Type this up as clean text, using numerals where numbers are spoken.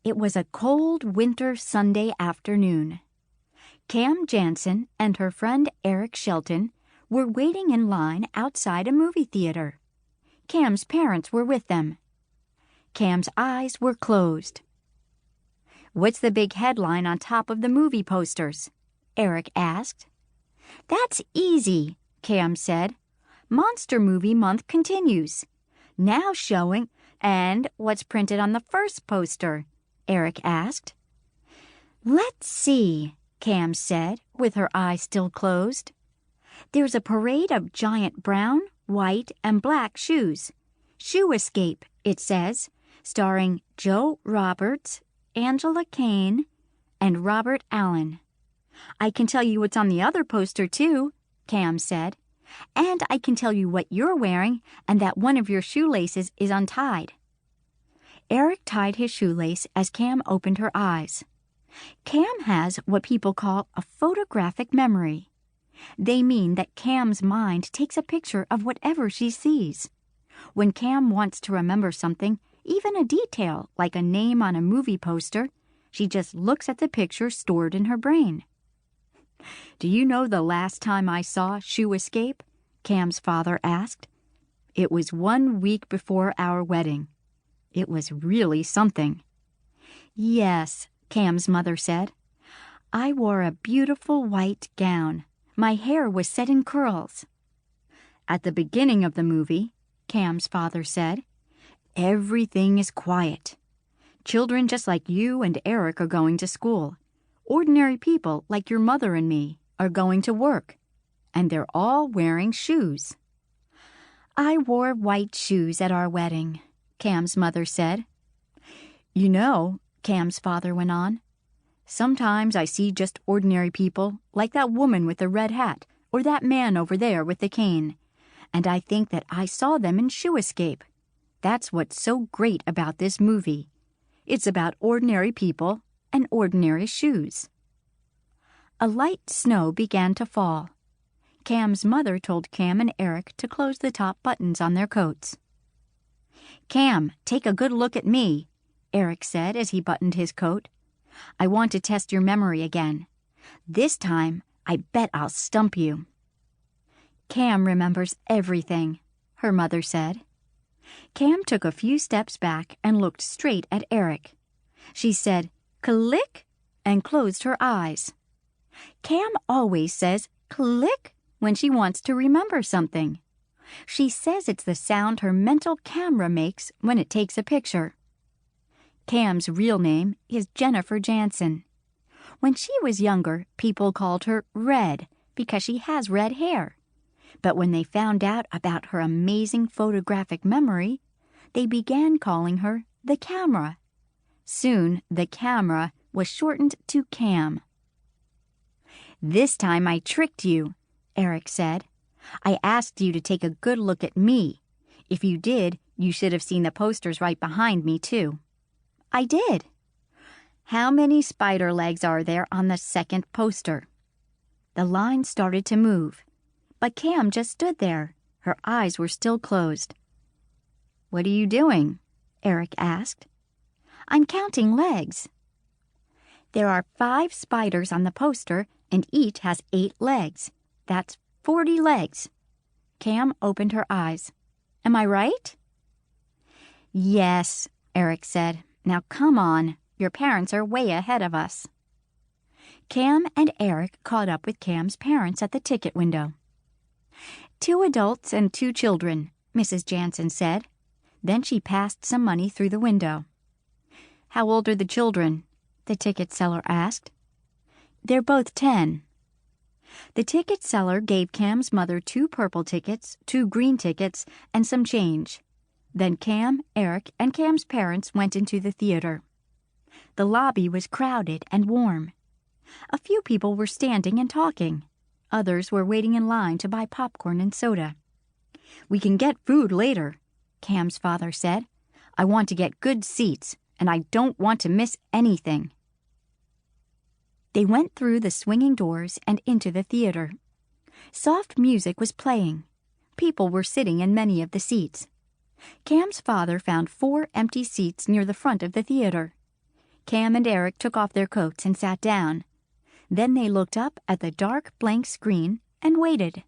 It was a cold winter Sunday afternoon. Cam Jansen and her friend Eric Shelton were waiting in line outside a movie theater. Cam's parents were with them. Cam's eyes were closed. "What's the big headline on top of the movie posters?" Eric asked. "That's easy," Cam said. "Monster Movie Month continues. Now showing..." "And what's printed on the first poster?" Eric asked. "Let's see," Cam said, with her eyes still closed. "There's a parade of giant brown, white, and black shoes. Shoe Escape, it says, starring Joe Roberts, Angela Kane, and Robert Allen. I can tell you what's on the other poster, too," Cam said. "And I can tell you what you're wearing and that one of your shoelaces is untied." Eric tied his shoelace as Cam opened her eyes. Cam has what people call a photographic memory. They mean that Cam's mind takes a picture of whatever she sees. When Cam wants to remember something, even a detail like a name on a movie poster, she just looks at the picture stored in her brain. "Do you know the last time I saw Shoe Escape?" Cam's father asked. "It was 1 week before our wedding. It was really something." "Yes," Cam's mother said. "I wore a beautiful white gown. My hair was set in curls." "At the beginning of the movie," Cam's father said, "everything is quiet. Children just like you and Eric are going to school. Ordinary people like your mother and me are going to work. And they're all wearing shoes." "I wore white shoes at our wedding," Cam's mother said. "You know," Cam's father went on, "sometimes I see just ordinary people, like that woman with the red hat or that man over there with the cane, and I think that I saw them in Shoe Escape. That's what's so great about this movie. It's about ordinary people and ordinary shoes." A light snow began to fall. Cam's mother told Cam and Eric to close the top buttons on their coats. "Cam, take a good look at me," Eric said as he buttoned his coat. "I want to test your memory again. This time, I bet I'll stump you." "Cam remembers everything," her mother said. Cam took a few steps back and looked straight at Eric. She said, "Click," and closed her eyes. Cam always says click when she wants to remember something. She says it's the sound her mental camera makes when it takes a picture. Cam's real name is Jennifer Jansen. When she was younger, people called her Red because she has red hair. But when they found out about her amazing photographic memory, they began calling her the Camera. Soon, the Camera was shortened to Cam. "This time I tricked you," Eric said. "I asked you to take a good look at me. If you did, you should have seen the posters right behind me, too." "I did." "How many spider legs are there on the second poster?" The line started to move, but Cam just stood there. Her eyes were still closed. "What are you doing?" Eric asked. "I'm counting legs." "There are 5 spiders on the poster, and each has 8 legs. That's 40 legs." Cam opened her eyes. "Am I right?" "Yes," Eric said. "Now come on. Your parents are way ahead of us." Cam and Eric caught up with Cam's parents at the ticket window. 2 adults and 2 children, Mrs. Jansen said. Then she passed some money through the window. "How old are the children?" the ticket seller asked. "They're both 10. The ticket seller gave Cam's mother 2 purple tickets, 2 green tickets, and some change. Then Cam, Eric, and Cam's parents went into the theater. The lobby was crowded and warm. A few people were standing and talking. Others were waiting in line to buy popcorn and soda. "We can get food later," Cam's father said. "I want to get good seats, and I don't want to miss anything." They went through the swinging doors and into the theater. Soft music was playing. People were sitting in many of the seats. Cam's father found 4 empty seats near the front of the theater. Cam and Eric took off their coats and sat down. Then they looked up at the dark blank screen and waited.